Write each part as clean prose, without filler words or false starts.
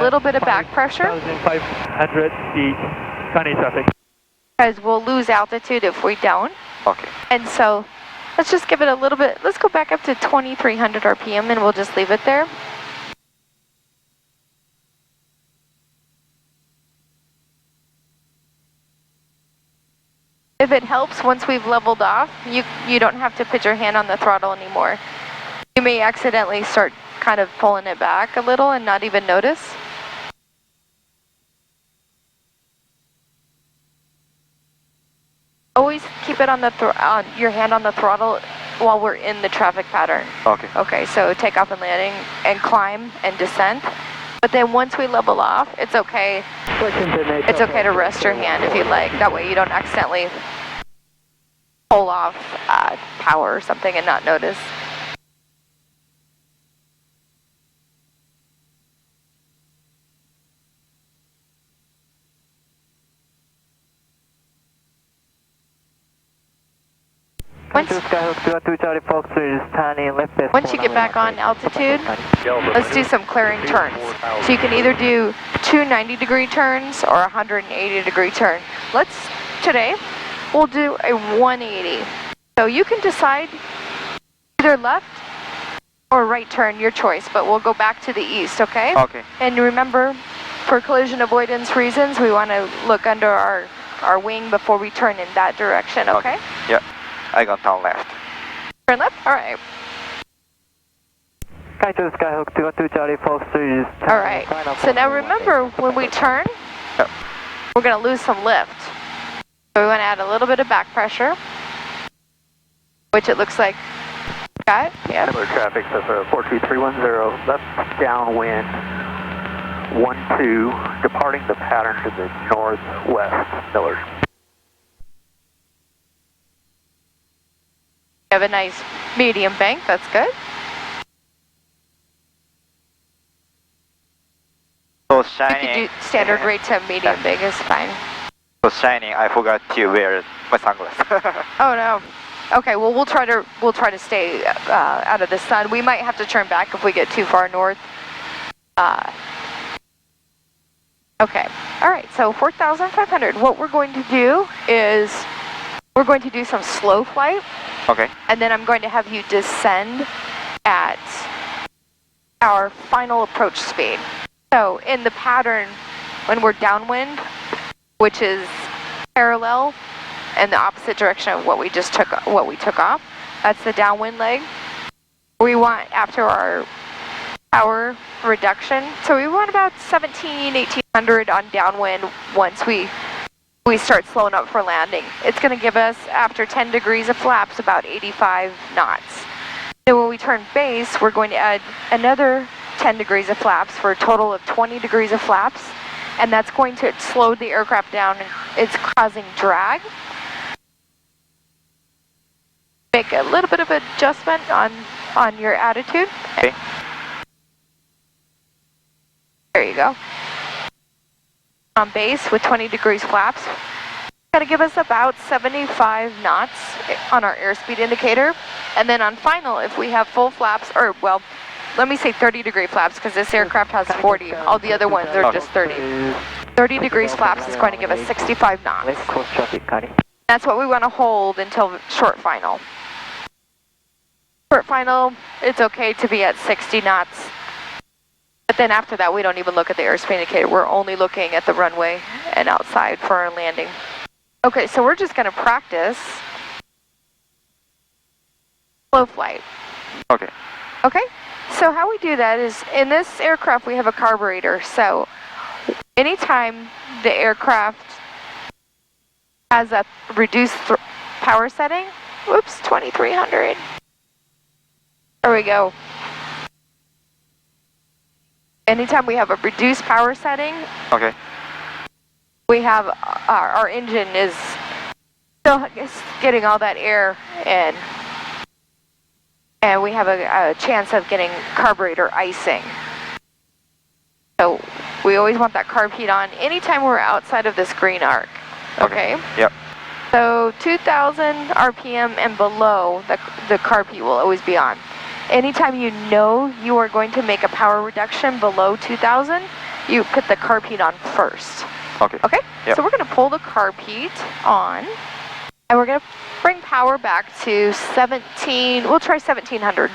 little bit of back pressure. 500 feet, sunny traffic. Because we'll lose altitude if we don't. Okay. And so let's just give it a little bit, let's go back up to 2300 RPM and we'll just leave it there. If it helps, once we've leveled off, you don't have to put your hand on the throttle anymore. You may accidentally start kind of pulling it back a little and not even notice. Always keep it on the your hand on the throttle while we're in the traffic pattern. Okay. Okay, so takeoff and landing and climb and descent. But then once we level off, it's okay. It's okay to rest your hand if you like. That way you don't accidentally pull off power or something and not notice. Once you get back on altitude, let's do some clearing turns. So you can either do 2 90-degree turns or a 180-degree turn. Today, we'll do a 180. So you can decide either left or right turn, your choice, but we'll go back to the east, okay? Okay. And remember, for collision avoidance reasons, we want to look under our wing before we turn in that direction, okay? Yeah. I got turn left. Turn left? Alright. Alright. So now remember, when we turn, we're going to lose some lift. So we want to add a little bit of back pressure, which it looks like got. Yeah. Similar traffic, so 42310, left downwind, 12, departing the pattern to the northwest, Miller. We have a nice medium bank, that's good. So You shining. can do standard rate to medium bank is fine. So shining, I forgot to wear my sunglasses. Oh no. Okay, well we'll try to stay out of the sun. We might have to turn back if we get too far north. Okay. All right. So 4,500. What we're going to do is we're going to do some slow flight. Okay. And then I'm going to have you descend at our final approach speed. So in the pattern, when we're downwind, which is parallel and the opposite direction of what we took off, that's the downwind leg. We want, after our power reduction, so we want about 1800 on downwind once we start slowing up for landing. It's going to give us, after 10 degrees of flaps, about 85 knots. Then when we turn base, we're going to add another 10 degrees of flaps for a total of 20 degrees of flaps, and that's going to slow the aircraft down, and it's causing drag. Make a little bit of adjustment on your attitude. Okay. There you go. On base with 20 degrees flaps. Got to give us about 75 knots on our airspeed indicator. And then on final, if we have full flaps, or well, let me say 30 degree flaps because this aircraft has 40. All the other ones are just 30. 30 degrees flaps is going to give us 65 knots. That's what we want to hold until short final. Short final, it's okay to be at 60 knots. But then after that, we don't even look at the airspeed indicator. We're only looking at the runway and outside for our landing. Okay, so we're just going to practice slow flight. Okay. Okay, so how we do that is, in this aircraft, we have a carburetor. So anytime the aircraft has a reduced power setting, whoops, 2300. There we go. Anytime we have a reduced power setting, Okay. we have our engine is still getting all that air in, and we have a chance of getting carburetor icing. So we always want that carb heat on anytime we're outside of this green arc. Okay? Yep. So 2000 RPM and below, the carb heat will always be on. Anytime you know you are going to make a power reduction below 2000, you put the carb heat on first. Okay. Okay? Yep. So we're going to pull the carb heat on, and we're going to bring power back to 17, we'll try 1700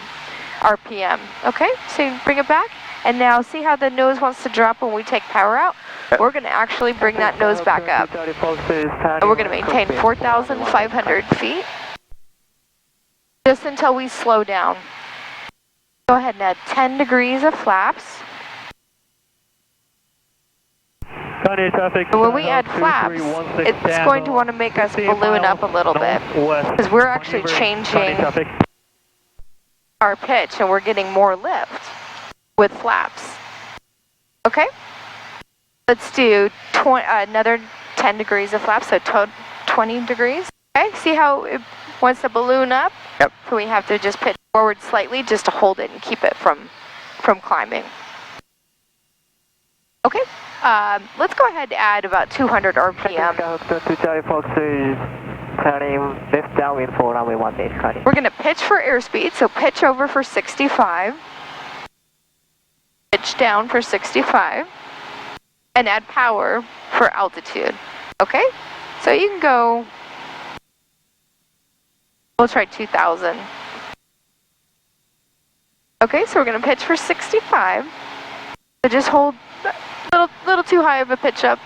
RPM. Okay? So you bring it back, and now see how the nose wants to drop when we take power out? Yep. We're going to actually bring that nose back up. And we're going to maintain 4,500 feet just until we slow down. Go ahead and add 10 degrees of flaps. And when we add flaps, it's going to want to make us balloon up a little bit because we're actually changing our pitch and we're getting more lift with flaps. Okay? Let's do another 10 degrees of flaps, so 20 degrees. Okay, see how it wants to balloon up? Yep. So we have to just pitch forward slightly just to hold it and keep it from climbing. Okay, let's go ahead and add about 200 RPM. Left downwind for runway 18. We're going to pitch for airspeed, so pitch over for 65. Pitch down for 65. And add power for altitude. Okay? So you can go, we'll try 2,000. Okay, so we're going to pitch for 65. So just hold a little too high of a pitch up.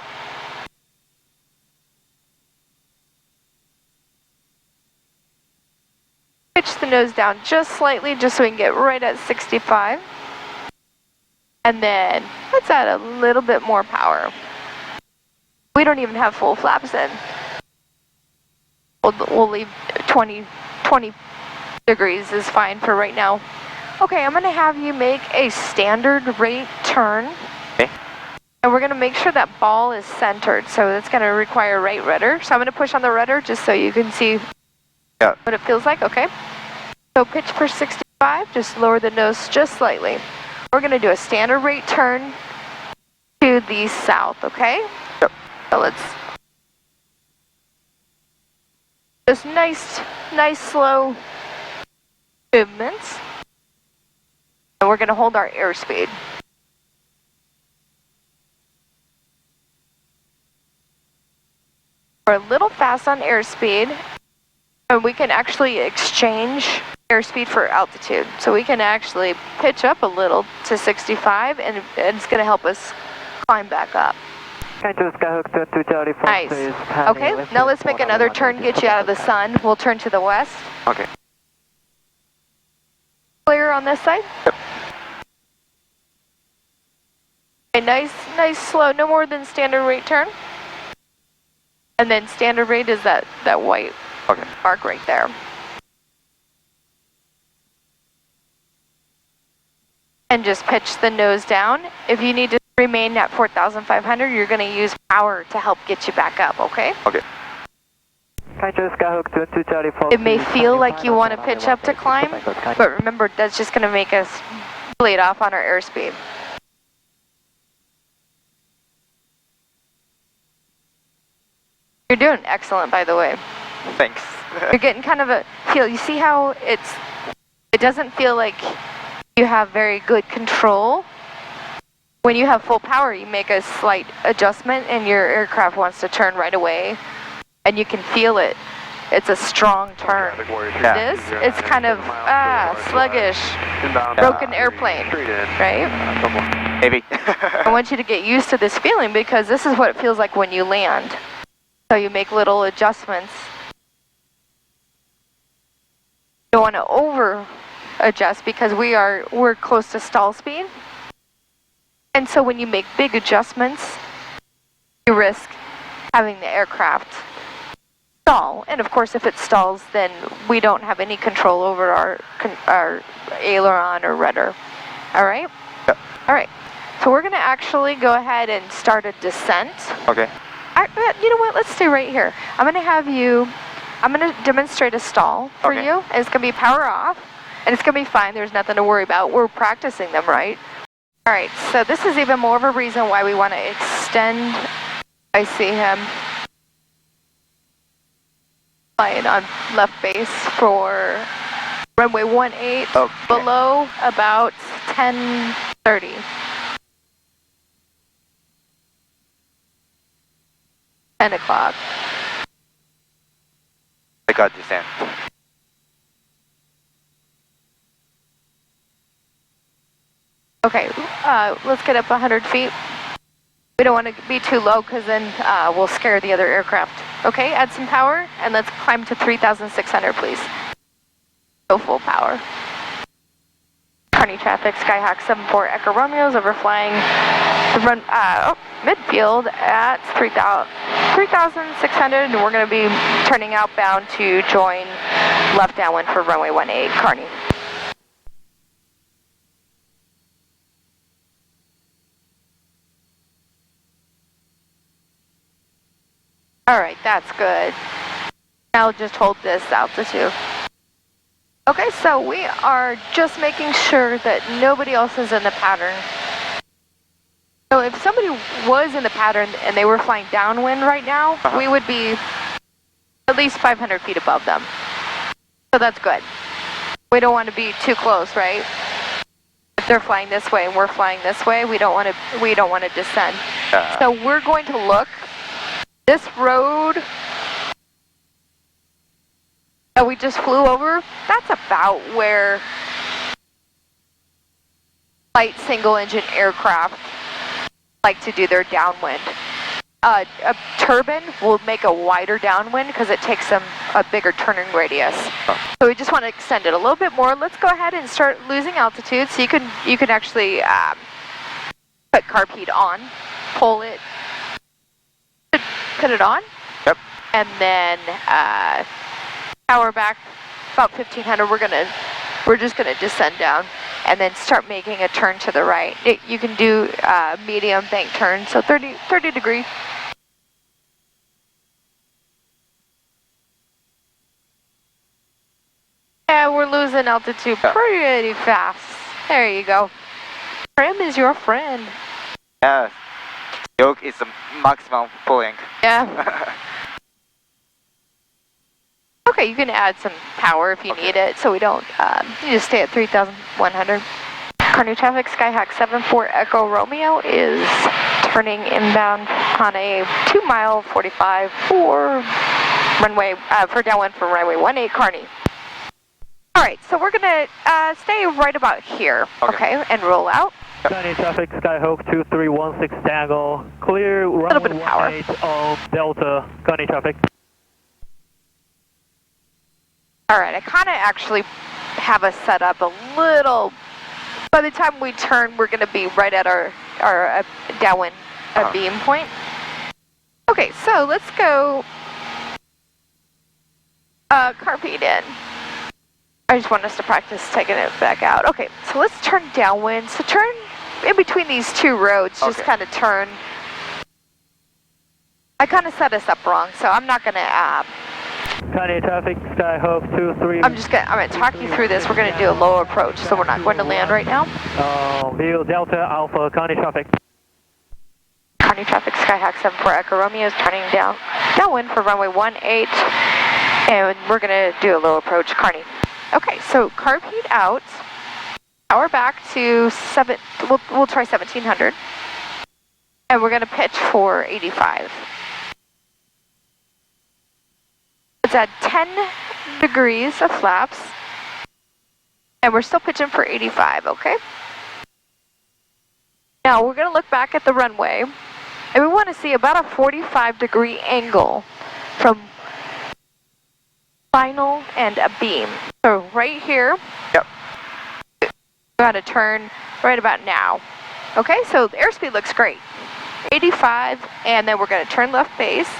Pitch the nose down just slightly, just so we can get right at 65. And then let's add a little bit more power. We don't even have full flaps in. We'll leave 20 degrees is fine for right now. Okay, I'm going to have you make a standard rate turn. Okay. And we're going to make sure that ball is centered. So it's going to require right rudder. So I'm going to push on the rudder just so you can see what it feels like. Okay. So pitch for 65. Just lower the nose just slightly. We're going to do a standard rate turn to the south, okay? Yep. So let's just nice slow movements. And we're going to hold our airspeed. We're a little fast on airspeed, and we can actually exchange airspeed for altitude. So we can actually pitch up a little to 65 and it's going to help us climb back up. Nice. Okay, now let's make another turn, get you out of the sun. We'll turn to the west. Okay. Clear on this side? Yep. Okay, nice slow, no more than standard rate turn. And then standard rate is that white mark right there. And just pitch the nose down. If you need to remain at 4,500, you're going to use power to help get you back up, okay? Okay. It may feel like you want to pitch up to climb, but remember, that's just going to make us bleed off on our airspeed. You're doing excellent, by the way. Thanks. You're getting kind of a feel. You see how it doesn't feel like you have very good control. When you have full power, you make a slight adjustment and your aircraft wants to turn right away, and you can feel it. It's a strong turn. Yeah. It's kind of sluggish, broken airplane, right? Maybe. I want you to get used to this feeling because this is what it feels like when you land. So you make little adjustments. You don't want to over adjust because we're close to stall speed. And so when you make big adjustments, you risk having the aircraft stall. And of course, if it stalls, then we don't have any control over our aileron or rudder. All right? Yep. All right. So we're going to actually go ahead and start a descent. Okay. You know what? Let's stay right here. I'm going to demonstrate a stall for you. And it's going to be power off. And it's going to be fine. There's nothing to worry about. We're practicing them, right? All right. So this is even more of a reason why we want to extend. I see him flying on left base for runway 18 below about 10:30. 10 o'clock. I got descent. Okay, let's get up 100 feet. We don't want to be too low because then we'll scare the other aircraft. Okay, add some power and let's climb to 3,600, please. Go full power. Kearney traffic, Skyhawk 74 Echo Romeo's overflying the run, midfield at 3,600, and we're going to be turning outbound to join left downwind for runway 18, Kearney. All right, that's good. Now just hold this altitude. Okay, so we are just making sure that nobody else is in the pattern. So if somebody was in the pattern and they were flying downwind right now, we would be at least 500 feet above them. So that's good. We don't want to be too close, right? If they're flying this way and we're flying this way, we don't want to descend. So we're going to look. This road that we just flew over, that's about where light single-engine aircraft like to do their downwind. A turbine will make a wider downwind because it takes them a bigger turning radius. So we just want to extend it a little bit more. Let's go ahead and start losing altitude so you can actually put carb heat on, pull it, put it on. Yep. And then power back about 1,500. We're just gonna descend down and then start making a turn to the right. You can do medium bank turn, so 30 degree. Yeah, we're losing altitude pretty fast. There you go. Trim is your friend. Yeah. Yoke is the maximum pulling. Yeah. Okay, you can add some power if you need it, so we don't, you just stay at 3,100. Kearney traffic, Skyhawk 74 Echo Romeo is turning inbound on a 2-mile 45 for runway, for downwind for runway 18, Kearney. All right, so we're gonna stay right about here, okay, and roll out. Kearney traffic, Skyhawk 2316 Tango, clear runway 18 on Delta, Kearney traffic. All right, I kind of actually have us set up a little, by the time we turn, we're going to be right at our downwind beam point. Okay, so let's go carb heat in. I just want us to practice taking it back out. Okay, so let's turn downwind. So turn in between these two roads, just kind of turn. I kind of set us up wrong, so I'm not going to... Kearney traffic, Skyhawk 23. I'm gonna talk you through this. We're gonna do a low approach, so we're not going to land right now. View Delta Alpha, Kearney traffic. Kearney traffic, Skyhawk 74 Echo Romeo is turning downwind for runway 18, and we're gonna do a low approach, Kearney. Okay, so carb heat out, power back to we'll try 1,700, and we're gonna pitch for 85. It's at 10 degrees of flaps, and we're still pitching for 85, okay? Now we're gonna look back at the runway, and we wanna see about a 45-degree angle from final and a beam. So right here, Yep. we're gonna turn right about now. Okay, so the airspeed looks great. 85, and then we're gonna turn left base.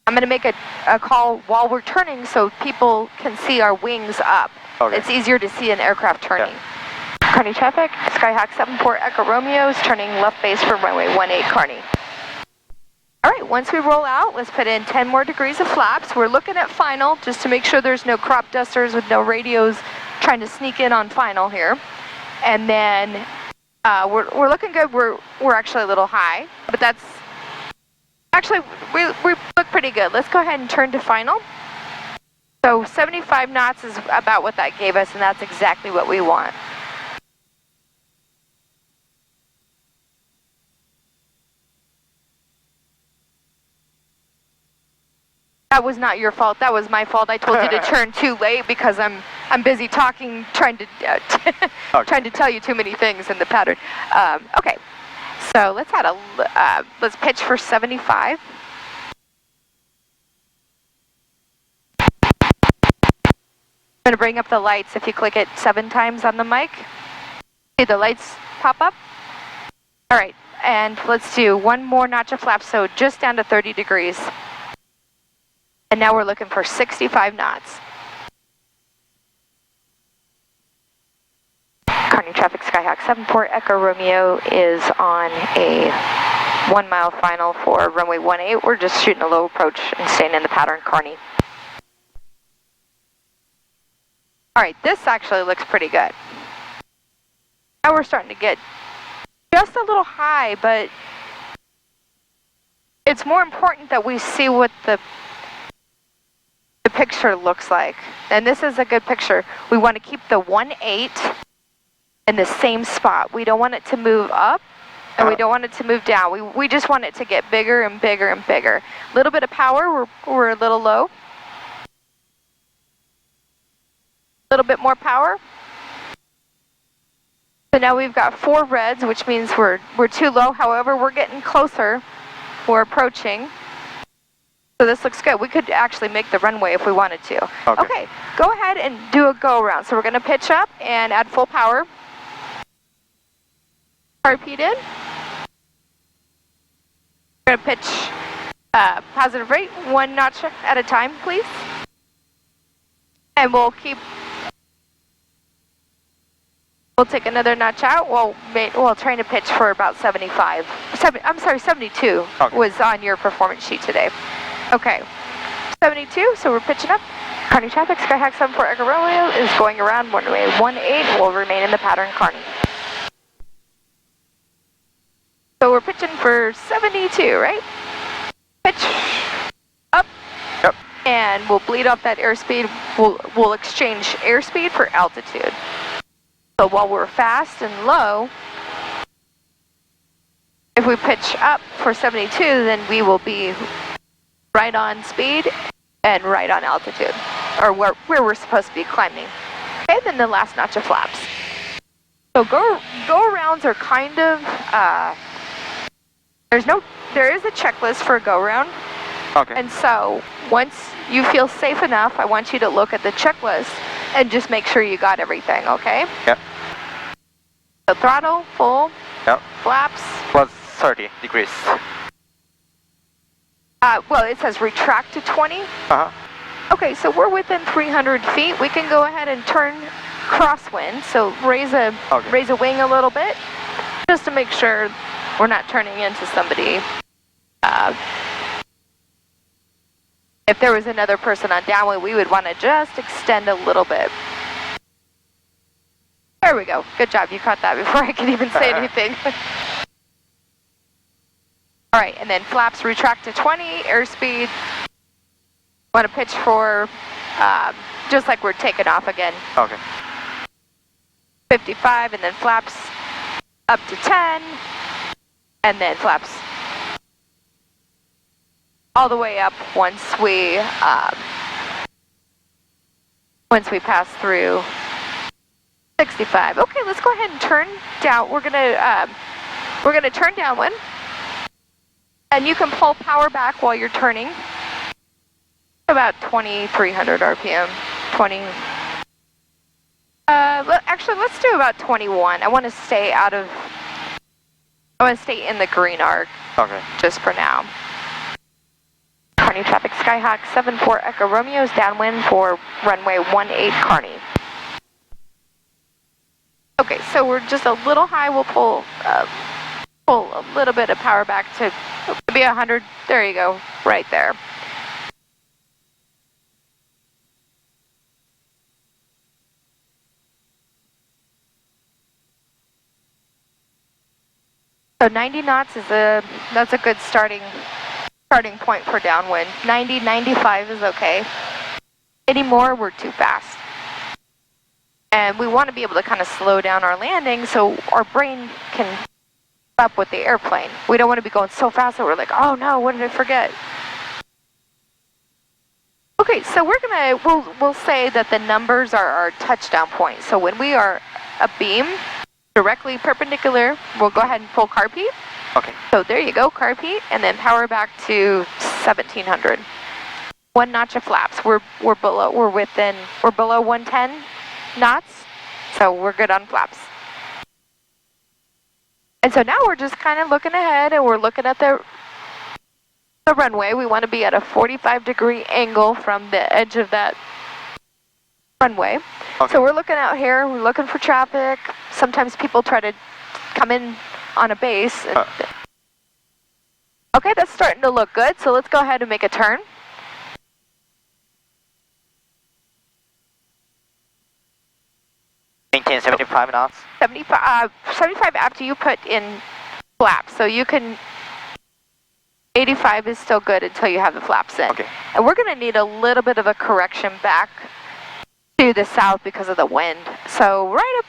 I'm going to make a call while we're turning so people can see our wings up. Okay. It's easier to see an aircraft turning. Yeah. Kearney traffic, Skyhawk 74 Echo Romeo is turning left base for runway 18, Kearney. All right, once we roll out, let's put in 10 more degrees of flaps. We're looking at final just to make sure there's no crop dusters with no radios trying to sneak in on final here. And then we're looking good. We're actually a little high, but that's... Actually, we look pretty good. Let's go ahead and turn to final. So 75 knots is about what that gave us, and that's exactly what we want. That was not your fault. That was my fault. I told you to turn too late because I'm busy talking, trying to trying to tell you too many things in the pattern. Okay, so let's add let's pitch for 75. I'm going to bring up the lights. If you click it 7 times on the mic, see the lights pop up? All right, and let's do one more notch of flaps, so just down to 30 degrees. And now we're looking for 65 knots. Kearney traffic, Skyhawk 74 Echo Romeo is on a 1 mile final for runway 18. We're just shooting a low approach and staying in the pattern, Kearney. All right, this actually looks pretty good. Now we're starting to get just a little high, but it's more important that we see what the picture looks like. And this is a good picture. We want to keep the 18 in the same spot. We don't want it to move up, and we don't want it to move down. We just want it to get bigger and bigger and bigger. A little bit of power, we're a little low. A little bit more power. So now we've got 4 reds, which means we're too low. However, we're getting closer. We're approaching. So this looks good. We could actually make the runway if we wanted to. Okay, go ahead and do a go around. So we're going to pitch up and add full power. Repeat in. We're going to pitch positive rate, 1 notch at a time, please. And we'll take another notch out. We'll try to pitch for about 75. 72 was on your performance sheet today. Okay, 72, so we're pitching up. Kearney traffic, Skyhawk 74 Echo Romeo is going around runway 18. Will remain in the pattern, Kearney. So we're pitching for 72, right? Pitch up. Yep. And we'll bleed off that airspeed. We'll exchange airspeed for altitude. So while we're fast and low, if we pitch up for 72, then we will be right on speed and right on altitude, or where we're supposed to be climbing. Okay, then the last notch of flaps. So go arounds are kind of there is a checklist for a go around. Okay. And so once you feel safe enough, I want you to look at the checklist and just make sure you got everything, okay? Yep. So throttle, full, Yep. flaps. Plus 30 degrees. Well, it says retract to 20. Uh-huh. Okay, so we're within 300 feet. We can go ahead and turn crosswind, so raise a wing a little bit, just to make sure we're not turning into somebody. If there was another person on downwind, we would want to just extend a little bit. There we go. Good job. You caught that before I could even say anything. All right, and then flaps retract to 20, airspeed. Want to pitch for, just like we're taking off again. Okay. 55, and then flaps up to 10, and then flaps all the way up once we pass through 65. Okay, let's go ahead and turn down. We're gonna turn downwind, and you can pull power back while you're turning. About 2,300 RPM. 20. Actually, let's do about 21. I want to stay in the green arc. Okay. Just for now. Kearney traffic, Skyhawk 74 Echo Romeo is downwind for runway 18 Kearney. Okay, so we're just a little high. We'll pull a little bit of power back to be 100. There you go, right there. So 90 knots that's a good starting point for downwind. 90, 95 is okay. Any more, we're too fast. And we want to be able to kind of slow down our landing so our brain can keep up with the airplane. We don't want to be going so fast that we're like, oh no, what did I forget? Okay, so we'll say that the numbers are our touchdown point. So when we are a beam directly perpendicular, we'll go ahead and pull carb heat. Okay. So there you go, carb heat, and then power back to 1700. One notch of flaps. We're below 110 knots, so we're good on flaps. And so now we're just kind of looking ahead, and we're looking at the runway. We want to be at a 45-degree angle from the edge of that runway. Okay. So we're looking out here, we're looking for traffic. Sometimes people try to come in on a base. Okay, that's starting to look good, so let's go ahead and make a turn. Maintain 75 knots. 75 after you put in flaps, so you can 85 is still good until you have the flaps in. Okay. And we're going to need a little bit of a correction back to the south because of the wind. So right up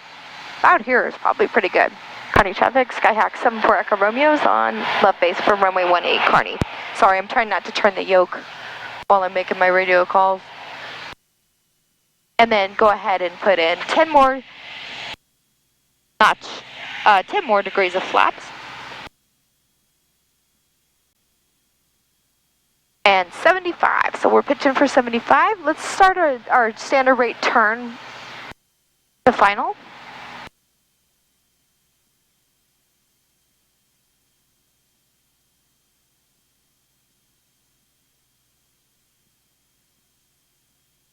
about here is probably pretty good. Kearney traffic, Skyhawk 74 Echo Romeo's on left base from runway 18 Kearney. Sorry, I'm trying not to turn the yoke while I'm making my radio calls. And then go ahead and put in 10 more degrees of flaps. And 75, so we're pitching for 75. Let's start our standard rate turn to final.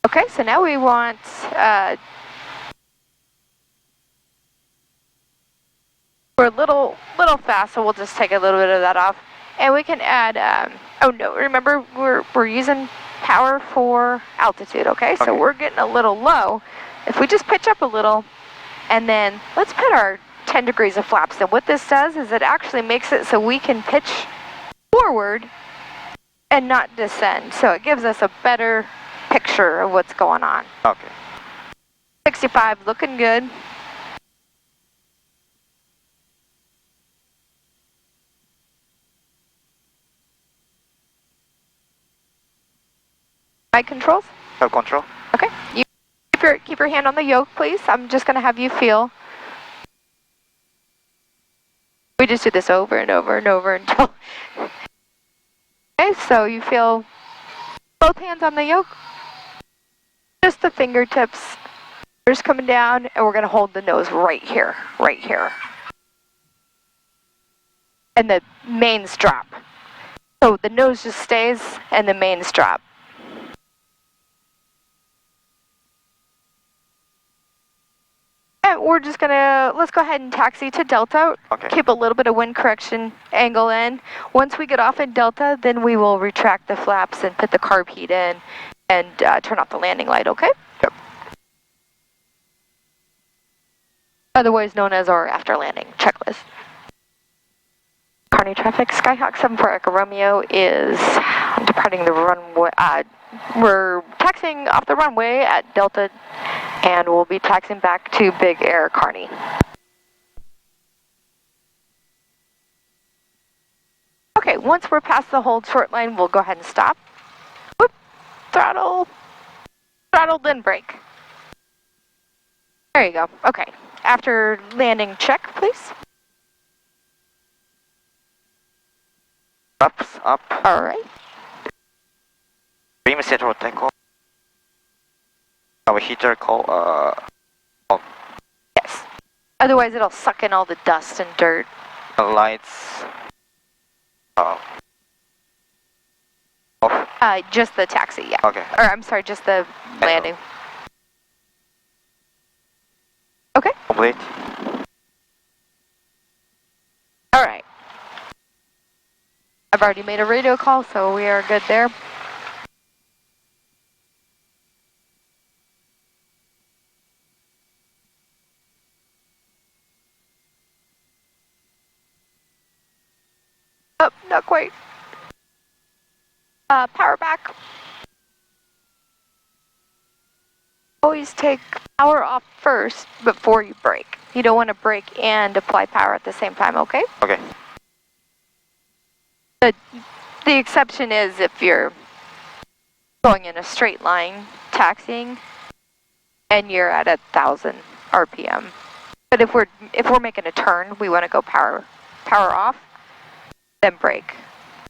Okay, so now we want we're a little fast, so we'll just take a little bit of that off, and we can add. Oh no! Remember, we're using power for altitude. Okay, so we're getting a little low. If we just pitch up a little, and then let's put our 10 degrees of flaps. And what this does is it actually makes it so we can pitch forward and not descend. So it gives us a better picture of what's going on. Okay. 65, looking good. Mic controls? Have control. Okay. You keep your hand on the yoke, please. I'm just going to have you feel. We just do this over and over and over until. Okay, so you feel both hands on the yoke. Just the fingertips. Just coming down, and we're going to hold the nose right here, right here. And the mains drop. So the nose just stays, and the mains drop. And we're just gonna, let's go ahead and taxi to Delta. Okay. Keep a little bit of wind correction angle in. Once we get off in Delta, then we will retract the flaps and put the carb heat in and turn off the landing light, okay? Yep. Otherwise known as our after landing checklist. Kearney traffic, Skyhawk 74 Echo Romeo is departing the runway. We're taxiing off the runway at Delta, and we'll be taxiing back to Big Air Kearney. Okay, once we're past the hold short line, we'll go ahead and stop. Whoop, throttle, then brake. There you go, okay. After landing, check, please. Flaps up. All right. Beam set or takeoff. Our heater call off. Yes. Otherwise, it'll suck in all the dust and dirt. The lights off. Just the taxi, yeah. Okay. Or I'm sorry, just the landing. Okay. Complete. All right. I've already made a radio call, so we are good there. Oh, not quite. Power back. Always take power off first before you brake. You don't want to brake and apply power at the same time, okay? Okay. The exception is if you're going in a straight line, taxiing, and you're at 1,000 RPM. But if we're making a turn, we want to go power off, then brake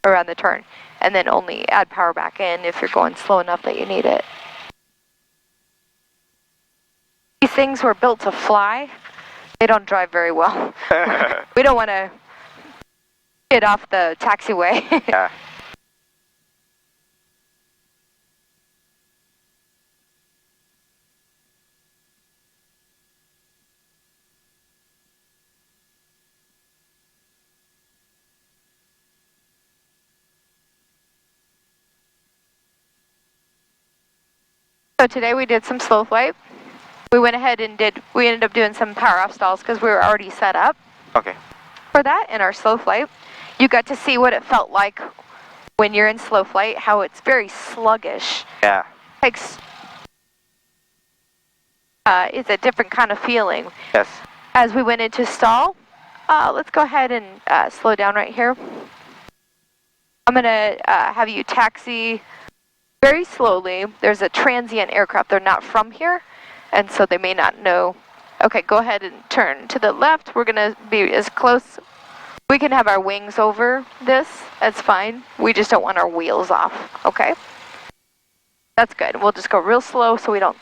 around the turn, and then only add power back in if you're going slow enough that you need it. These things were built to fly. They don't drive very well. We don't want to get off the taxiway. Yeah. So today we did some slow flight. We went ahead and we ended up doing some power off stalls because we were already set up. Okay. For that in our slow flight. You got to see what it felt like when you're in slow flight, how it's very sluggish. Yeah. It's a different kind of feeling. Yes. As we went into stall, let's go ahead and slow down right here. I'm going to have you taxi very slowly. There's a transient aircraft. They're not from here, and so they may not know. Okay, go ahead and turn to the left. We're going to be as close. We can have our wings over this. That's fine. We just don't want our wheels off, okay? That's good. We'll just go real slow so we don't...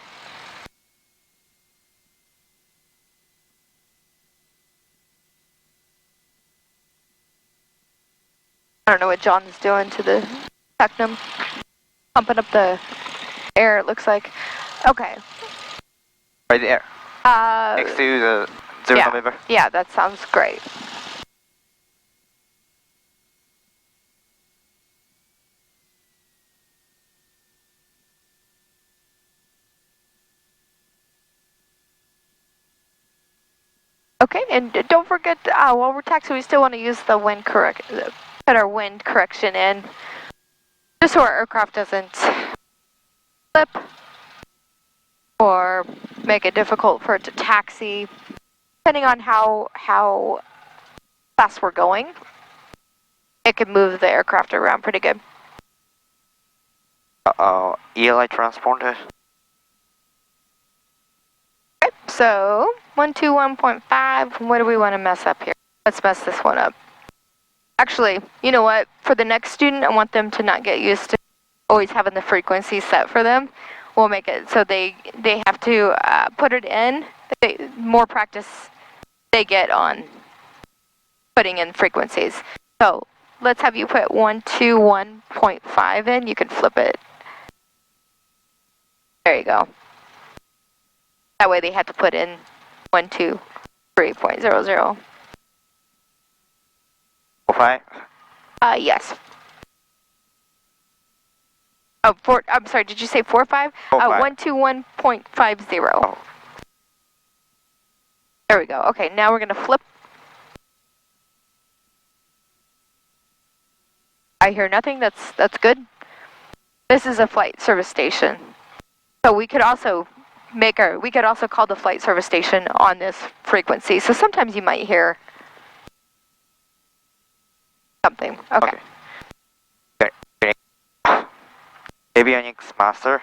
I don't know what John's doing to the Technum. Pumping up the air, it looks like. Okay. Right there. Next to the 0 November. Yeah, that sounds great. Okay, and don't forget, while we're taxiing, we still want to use the wind put our wind correction in, just so our aircraft doesn't slip or make it difficult for it to taxi. Depending on how fast we're going, it can move the aircraft around pretty good. Uh-oh, ELI transponder. Okay, so 121.5, what do we want to mess up here? Let's mess this one up. Actually, you know what? For the next student, I want them to not get used to always having the frequency set for them. We'll make it so they have to put it in. More practice they get on putting in frequencies. So let's have you put 121.5 in. You can flip it. There you go. That way they have to put in 123.00. 45? Yes. Oh, I'm sorry, did you say 45? 121.50. Oh. There we go. Okay, now we're going to flip. I hear nothing. That's good. This is a flight service station. So we could also call the flight service station on this frequency. So sometimes you might hear something. Okay. Avionics master.